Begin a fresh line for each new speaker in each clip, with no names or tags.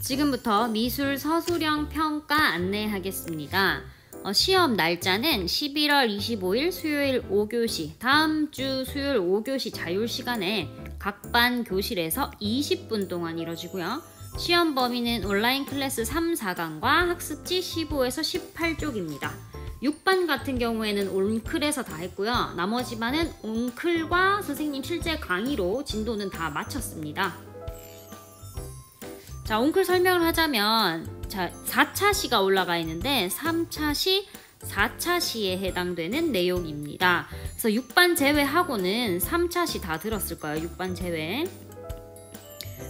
지금부터 미술 서술형 평가 안내하겠습니다. 시험 날짜는 11월 25일 수요일 5교시, 다음 주 수요일 5교시 자율시간에 각 반 교실에서 20분 동안 이뤄지고요. 시험 범위는 온라인 클래스 3, 4강과 학습지 15에서 18쪽입니다. 6반 같은 경우에는 온클에서 다 했고요. 나머지 반은 온클과 선생님 실제 강의로 진도는 다 마쳤습니다. 자, 온클 설명을 하자면, 자, 4차 시가 올라가 있는데 3차 시, 4차 시에 해당되는 내용입니다. 그래서 6반 제외하고는 3차 시 다 들었을 거예요. 6반 제외.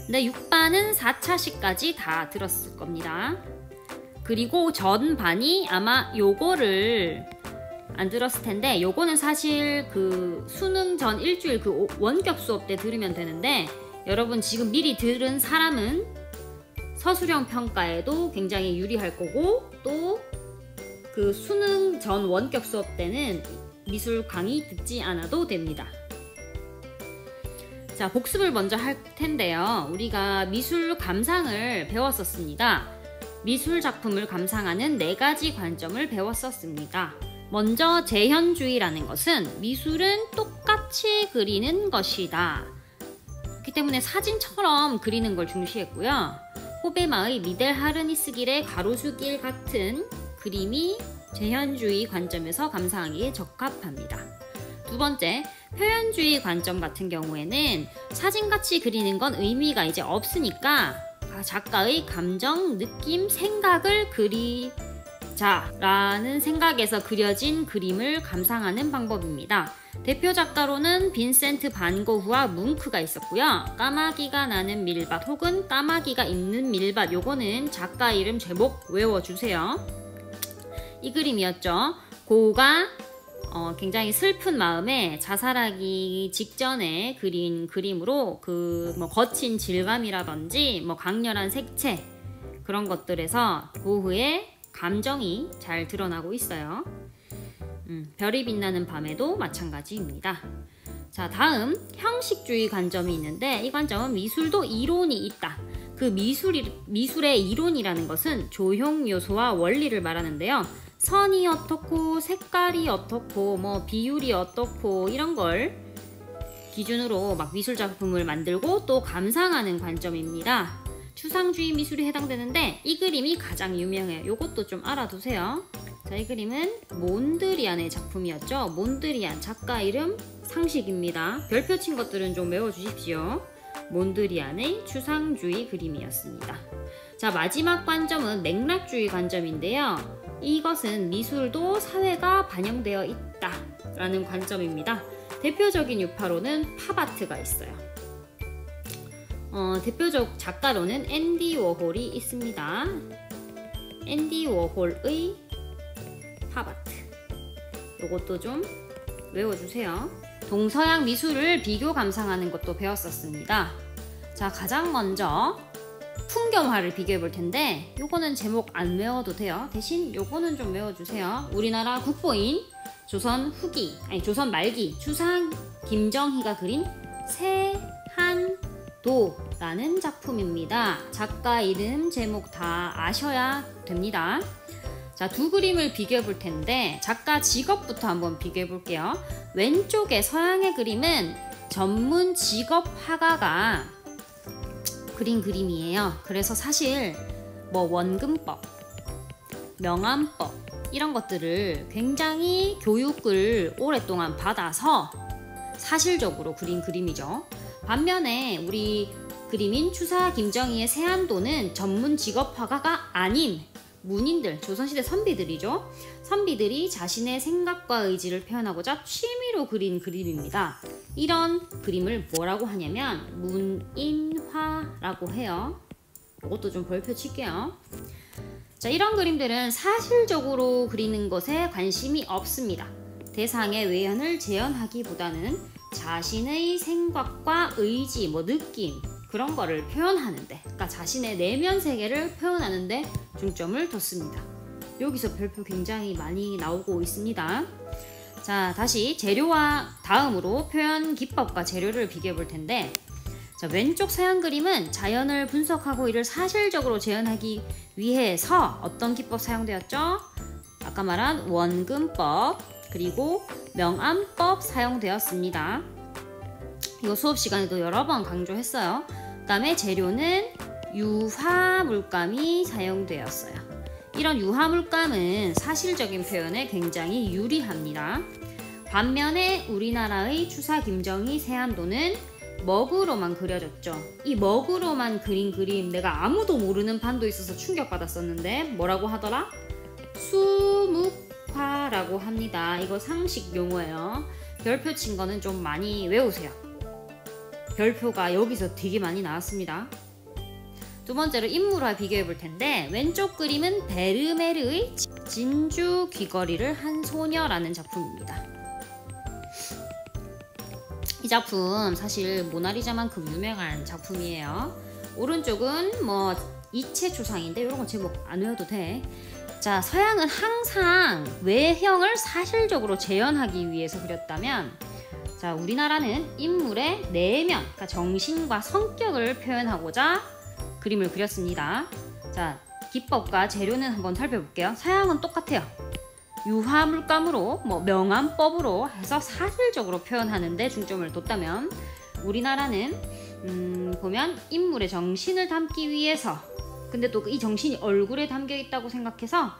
근데 6반은 4차 시까지 다 들었을 겁니다. 그리고 전 반이 아마 요거를 안 들었을 텐데, 요거는 사실 그 수능 전 일주일 그 원격 수업 때 들으면 되는데, 여러분 지금 미리 들은 사람은 서술형 평가에도 굉장히 유리할 거고, 또 그 수능 전 원격 수업 때는 미술 강의 듣지 않아도 됩니다. 자, 복습을 먼저 할 텐데요. 우리가 미술 감상을 배웠었습니다. 미술 작품을 감상하는 4가지 관점을 배웠었습니다. 먼저 재현주의라는 것은 미술은 똑같이 그리는 것이다. 그렇기 때문에 사진처럼 그리는 걸 중시했고요. 호베마의 미델 하르니스길의 가로수길 같은 그림이 재현주의 관점에서 감상하기에 적합합니다. 두 번째, 표현주의 관점 같은 경우에는 사진같이 그리는 건 의미가 이제 없으니까 작가의 감정, 느낌, 생각을 그리자라는 생각에서 그려진 그림을 감상하는 방법입니다. 대표 작가로는 빈센트 반 고흐와 뭉크가 있었고요. 까마귀가 나는 밀밭 혹은 까마귀가 있는 밀밭, 요거는 작가 이름 제목 외워주세요. 이 그림이었죠. 고흐가 굉장히 슬픈 마음에 자살하기 직전에 그린 그림으로 그 거친 질감이라든지 강렬한 색채, 그런 것들에서 고흐의 감정이 잘 드러나고 있어요. 별이 빛나는 밤에도 마찬가지입니다. 자, 다음 형식주의 관점이 있는데, 이 관점은 미술도 이론이 있다. 그 미술의 이론이라는 것은 조형 요소와 원리를 말하는데요. 선이 어떻고 색깔이 어떻고 비율이 어떻고 이런 걸 기준으로 막 미술 작품을 만들고 또 감상하는 관점입니다. 추상주의 미술이 해당되는데 이 그림이 가장 유명해요. 요것도 좀 알아두세요. 자, 이 그림은 몬드리안의 작품이었죠. 몬드리안 작가 이름 상식입니다. 별표 친 것들은 좀 외워주십시오. 몬드리안의 추상주의 그림이었습니다. 자, 마지막 관점은 맥락주의 관점인데요. 이것은 미술도 사회가 반영되어 있다 라는 관점입니다. 대표적인 유파로는 팝아트가 있어요. 대표적 작가로는 앤디 워홀이 있습니다. 앤디 워홀의 팝아트, 요것도 좀 외워주세요. 동서양 미술을 비교 감상하는 것도 배웠었습니다. 자, 가장 먼저 풍경화를 비교해 볼 텐데, 요거는 제목 안 외워도 돼요. 대신 요거는 좀 외워주세요. 우리나라 국보인 조선 말기 추상 김정희가 그린 세한도라는 작품입니다. 작가 이름 제목 다 아셔야 됩니다. 자, 두 그림을 비교해 볼 텐데 작가 직업부터 한번 비교해 볼게요. 왼쪽의 서양의 그림은 전문 직업 화가가 그린 그림이에요. 그래서 사실 원근법, 명암법 이런 것들을 굉장히 교육을 오랫동안 받아서 사실적으로 그린 그림이죠. 반면에 우리 그림인 추사 김정희의 세한도는 전문 직업 화가가 아닌 문인들, 조선시대 선비들이죠. 선비들이 자신의 생각과 의지를 표현하고자 취미로 그린 그림입니다. 이런 그림을 뭐라고 하냐면 문인화라고 해요. 이것도 좀 별표 칠게요. 자, 이런 그림들은 사실적으로 그리는 것에 관심이 없습니다. 대상의 외연을 재현하기보다는 자신의 생각과 의지, 느낌 그런 거를 표현하는데, 그러니까 자신의 내면 세계를 표현하는데 중점을 뒀습니다. 여기서 별표 굉장히 많이 나오고 있습니다. 자, 다시 재료와 다음으로 표현 기법과 재료를 비교해 볼 텐데, 자, 왼쪽 서양 그림은 자연을 분석하고 이를 사실적으로 재현하기 위해서 어떤 기법 사용되었죠? 아까 말한 원근법 그리고 명암법 사용되었습니다. 이거 수업 시간에도 여러 번 강조했어요. 그 다음에 재료는 유화물감이 사용되었어요. 이런 유화물감은 사실적인 표현에 굉장히 유리합니다. 반면에 우리나라의 추사 김정희 세안도는 먹으로만 그려졌죠. 이 먹으로만 그린 그림, 내가 아무도 모르는 반도 있어서 충격받았었는데 뭐라고 하더라? 수묵화라고 합니다. 이거 상식 용어예요. 별표 친 거는 좀 많이 외우세요. 별표가 여기서 되게 많이 나왔습니다. 두 번째로 인물화 비교해 볼 텐데, 왼쪽 그림은 베르메르의 진주 귀걸이를 한 소녀라는 작품입니다. 이 작품 사실 모나리자만큼 유명한 작품이에요. 오른쪽은 뭐 이체 초상인데 이런 거 제목 안 외워도 돼. 자, 서양은 항상 외형을 사실적으로 재현하기 위해서 그렸다면, 자, 우리나라는 인물의 내면, 그러니까 정신과 성격을 표현하고자 그림을 그렸습니다. 자, 기법과 재료는 한번 살펴볼게요. 서양은 똑같아요. 유화물감으로, 명암법으로 해서 사실적으로 표현하는데 중점을 뒀다면, 우리나라는 보면 인물의 정신을 담기 위해서, 근데 또 이 정신이 얼굴에 담겨 있다고 생각해서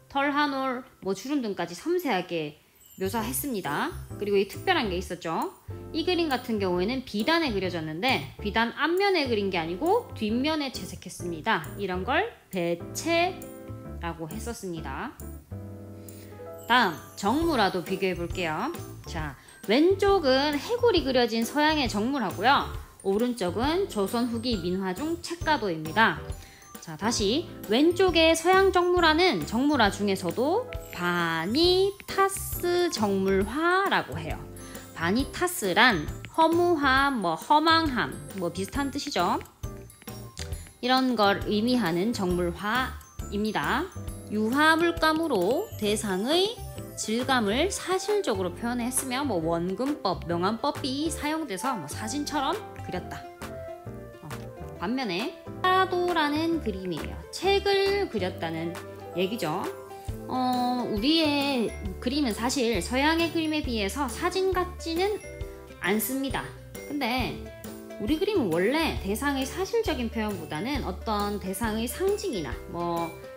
털 한 올, 주름 등까지 섬세하게 묘사했습니다. 그리고 이 특별한 게 있었죠. 이 그림 같은 경우에는 비단에 그려졌는데 비단 앞면에 그린 게 아니고 뒷면에 채색했습니다. 이런 걸 배채라고 했었습니다. 다음 정물화도 비교해 볼게요. 자, 왼쪽은 해골이 그려진 서양의 정물화고요. 오른쪽은 조선 후기 민화 중 책가도입니다. 자, 다시 왼쪽의 서양 정물화는 정물화 중에서도 바니타스 정물화라고 해요. 바니타스란 허무함, 허망함 비슷한 뜻이죠. 이런 걸 의미하는 정물화입니다. 유화물감으로 대상의 질감을 사실적으로 표현했으며 원근법, 명암법이 사용돼서 사진처럼 그렸다. 반면에 책가도라는 그림이에요. 책을 그렸다는 얘기죠. 우리의 그림은 사실 서양의 그림에 비해서 사진 같지는 않습니다. 근데 우리 그림은 원래 대상의 사실적인 표현보다는 어떤 대상의 상징이나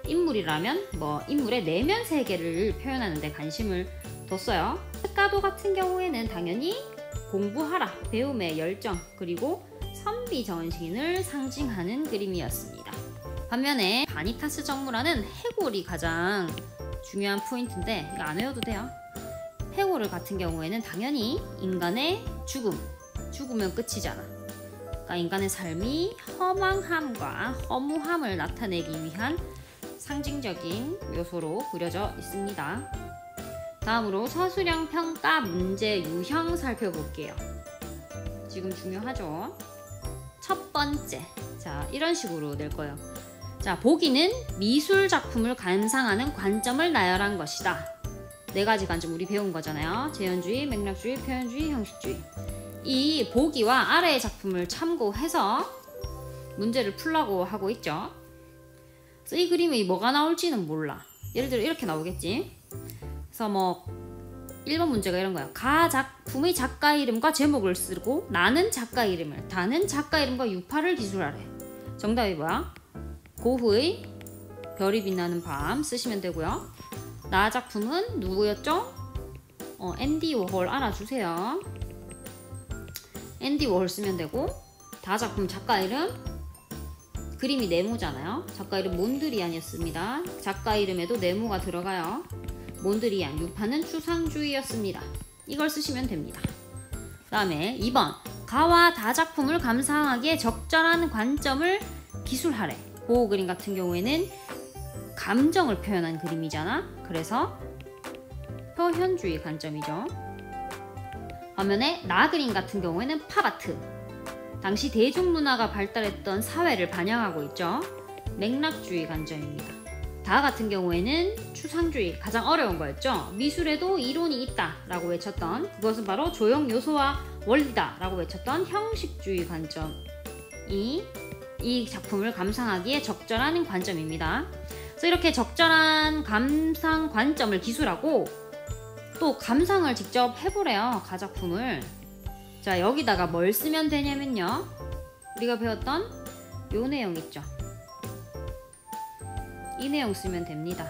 인물이라면 인물의 내면 세계를 표현하는 데 관심을 뒀어요. 책가도 같은 경우에는 당연히 공부하라, 배움의 열정, 그리고 선비 정신을 상징하는 그림이었습니다. 반면에 바니타스 정물화는 해골이 가장 중요한 포인트인데 이거 안 외워도 돼요. 해골 같은 경우에는 당연히 인간의 죽으면 끝이잖아. 그러니까 인간의 삶이 허망함과 허무함을 나타내기 위한 상징적인 요소로 그려져 있습니다. 다음으로 서술형 평가 문제 유형 살펴볼게요. 지금 중요하죠? 첫 번째, 자, 이런 식으로 낼 거예요. 자, 보기는 미술 작품을 감상하는 관점을 나열한 것이다. 네 가지 관점 우리 배운 거잖아요. 재현주의, 맥락주의, 표현주의, 형식주의. 이 보기와 아래의 작품을 참고해서 문제를 풀라고 하고 있죠. 그래서 이 그림이 뭐가 나올지는 몰라. 예를 들어 이렇게 나오겠지. 그래서 1번 문제가 이런 거야. 가 작품의 작가 이름과 제목을 쓰고 나는 작가 이름을, 다는 작가 이름과 유파를 기술하래. 정답이 뭐야? 고흐의 별이 빛나는 밤 쓰시면 되고요. 나 작품은 누구였죠? 앤디 워홀 알아주세요. 앤디 워홀 쓰면 되고, 다 작품 작가 이름, 그림이 네모잖아요. 작가 이름 몬드리안이었습니다. 작가 이름에도 네모가 들어가요. 몬드리안, 유파는 추상주의였습니다. 이걸 쓰시면 됩니다. 그 다음에 2번, 가와 다 작품을 감상하기에 적절한 관점을 기술하래. 고흐 그림 같은 경우에는 감정을 표현한 그림이잖아. 그래서 표현주의 관점이죠. 반면에 나 그림 같은 경우에는 팝아트, 당시 대중문화가 발달했던 사회를 반영하고 있죠. 맥락주의 관점입니다. 다 같은 경우에는 추상주의, 가장 어려운 거였죠. 미술에도 이론이 있다 라고 외쳤던, 그것은 바로 조형 요소와 원리다 라고 외쳤던 형식주의 관점이 이 작품을 감상하기에 적절한 관점입니다. 그래서 이렇게 적절한 감상 관점을 기술하고 또 감상을 직접 해보래요, 가작품을. 자, 여기다가 뭘 쓰면 되냐면요, 우리가 배웠던 요 내용 있죠, 이 내용 쓰면 됩니다.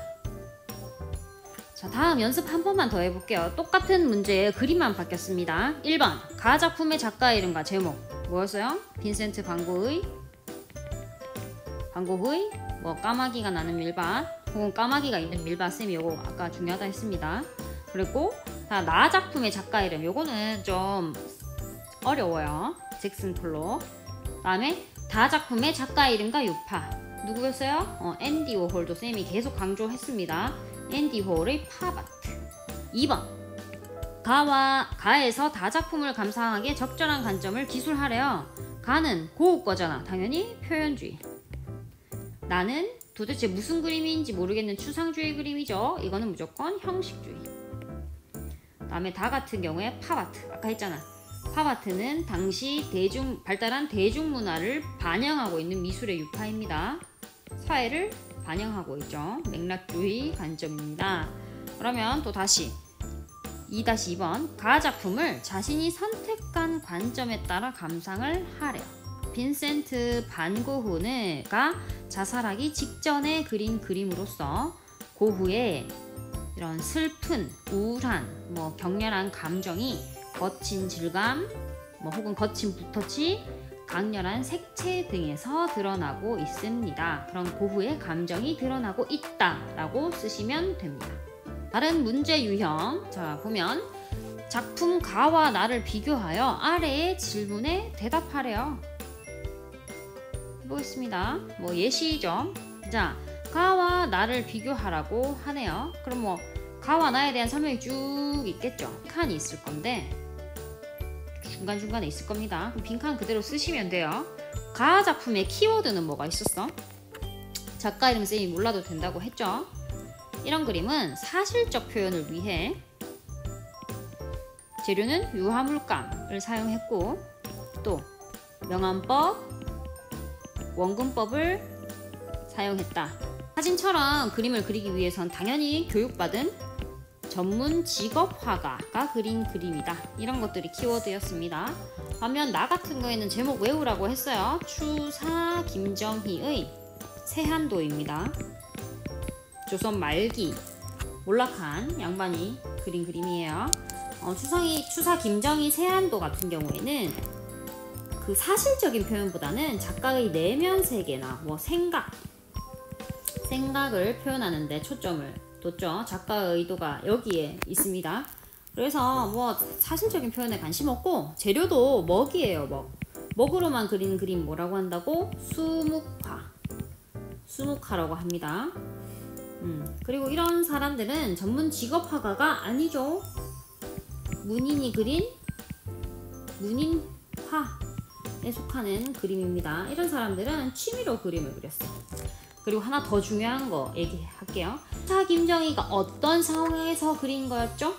자, 다음 연습 한 번만 더 해볼게요. 똑같은 문제에 그림만 바뀌었습니다. 1번 가작품의 작가 이름과 제목 뭐였어요? 빈센트 반 고흐의 뭐 까마귀가 나는 밀밭 혹은 까마귀가 있는 밀밭, 쌤이 요거 아까 중요하다 했습니다. 그리고 나 작품의 작가 이름, 요거는 좀 어려워요. 잭슨 폴록. 다음에 다 작품의 작가 이름과 유파 누구였어요? 앤디 워홀도 쌤이 계속 강조했습니다. 앤디 워홀의 팝아트. 2번 가에서 다 작품을 감상하기에 적절한 관점을 기술하래요. 가는 고흐 거잖아, 당연히 표현주의. 나는 도대체 무슨 그림인지 모르겠는 추상주의 그림이죠. 이거는 무조건 형식주의. 다음에 다 같은 경우에 팝아트, 아까 했잖아. 팝아트는 당시 발달한 대중문화를 반영하고 있는 미술의 유파입니다. 사회를 반영하고 있죠. 맥락주의 관점입니다. 그러면 또 다시 2-2번 가작품을 자신이 선택한 관점에 따라 감상을 하래요. 빈센트 반 고흐가 자살하기 직전에 그린 그림으로서 고흐의 이런 슬픈, 우울한, 격렬한 감정이 거친 질감, 혹은 거친 붓터치, 강렬한 색채 등에서 드러나고 있습니다. 그런 고흐의 감정이 드러나고 있다라고 쓰시면 됩니다. 다른 문제 유형, 자 보면 작품 가와 나를 비교하여 아래의 질문에 대답하래요. 해보겠습니다. 예시죠. 자, 가와 나를 비교하라고 하네요. 그럼 가와 나에 대한 설명이 쭉 있겠죠. 칸이 있을 건데 중간중간에 있을 겁니다. 빈칸 그대로 쓰시면 돼요. 가 작품의 키워드는 뭐가 있었어? 작가 이름 쌤이 몰라도 된다고 했죠. 이런 그림은 사실적 표현을 위해 재료는 유화물감을 사용했고 또 명암법, 원근법을 사용했다. 사진처럼 그림을 그리기 위해선 당연히 교육받은 전문 직업 화가가 그린 그림이다. 이런 것들이 키워드였습니다. 반면 나 같은 경우에는 제목 외우라고 했어요. 추사 김정희의 세한도입니다. 조선 말기 몰락한 양반이 그린 그림이에요. 추사 김정희 세한도 같은 경우에는 그 사실적인 표현보다는 작가의 내면 세계나 생각을 표현하는 데 초점을 뒀죠. 작가의 의도가 여기에 있습니다. 그래서 사실적인 표현에 관심 없고 재료도 먹이에요. 먹으로만 그린 그림 뭐라고 한다고? 수묵화라고 합니다. 그리고 이런 사람들은 전문 직업 화가가 아니죠. 문인이 그린 문인화에 속하는 그림입니다. 이런 사람들은 취미로 그림을 그렸어. 그리고 하나 더 중요한 거 얘기할게요. 추사 김정희가 어떤 상황에서 그린 거였죠?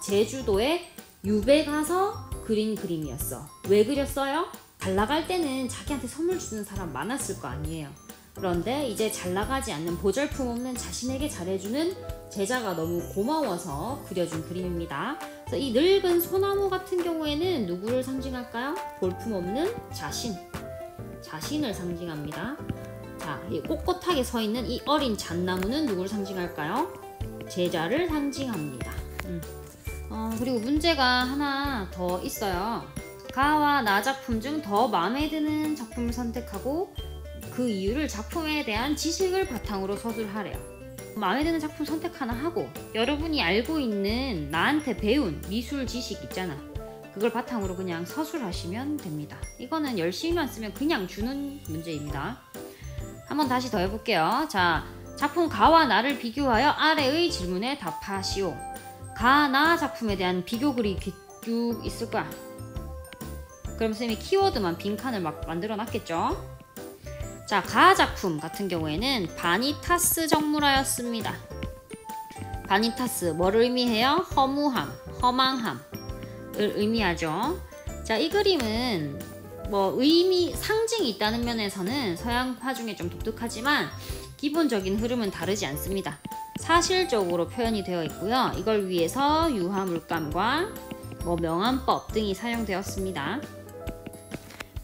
제주도에 유배 가서 그린 그림이었어. 왜 그렸어요? 잘 나갈 때는 자기한테 선물 주는 사람 많았을 거 아니에요. 그런데 이제 잘 나가지 않는 보잘품 없는 자신에게 잘해주는 제자가 너무 고마워서 그려준 그림입니다. 그래서 이 늙은 소나무 같은 경우에는 누구를 상징할까요? 볼품없는 자신을 상징합니다. 자, 이 꼿꼿하게 서 있는 이 어린 잣나무는 누구를 상징할까요? 제자를 상징합니다. 그리고 문제가 하나 더 있어요. 가와 나 작품 중 더 마음에 드는 작품을 선택하고 그 이유를 작품에 대한 지식을 바탕으로 서술하래요. 마음에 드는 작품 선택 하나 하고 여러분이 알고 있는 나한테 배운 미술 지식 있잖아. 그걸 바탕으로 그냥 서술하시면 됩니다. 이거는 열심히만 쓰면 그냥 주는 문제입니다. 한번 다시 더 해볼게요. 자, 작품 가와 나를 비교하여 아래의 질문에 답하시오. 가, 나 작품에 대한 비교 글이 쭉 있을 거야. 그럼 쌤이 키워드만 빈칸을 막 만들어 놨겠죠. 자, 가하 작품 같은 경우에는 바니타스 정물화였습니다. 바니타스 뭐를 의미해요? 허무함, 허망함을 의미하죠. 자, 이 그림은 뭐 상징이 있다는 면에서는 서양화 중에 좀 독특하지만 기본적인 흐름은 다르지 않습니다. 사실적으로 표현이 되어 있고요. 이걸 위해서 유화 물감과 명암법 등이 사용되었습니다.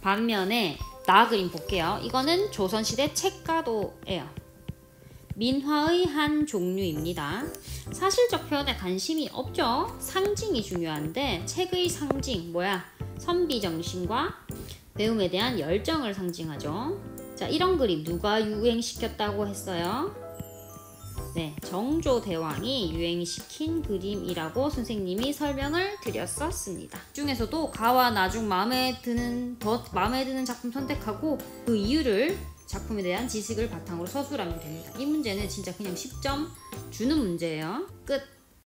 반면에 나 그림 볼게요. 이거는 조선시대 책가도예요. 민화의 한 종류입니다. 사실적 표현에 관심이 없죠. 상징이 중요한데 책의 상징 선비정신과 배움에 대한 열정을 상징하죠. 자, 이런 그림 누가 유행시켰다고 했어요? 네, 정조대왕이 유행시킨 그림이라고 선생님이 설명을 드렸었습니다. 중에서도 가와 나중 더 마음에 드는 작품 선택하고 그 이유를 작품에 대한 지식을 바탕으로 서술하면 됩니다. 이 문제는 진짜 그냥 10점 주는 문제예요. 끝!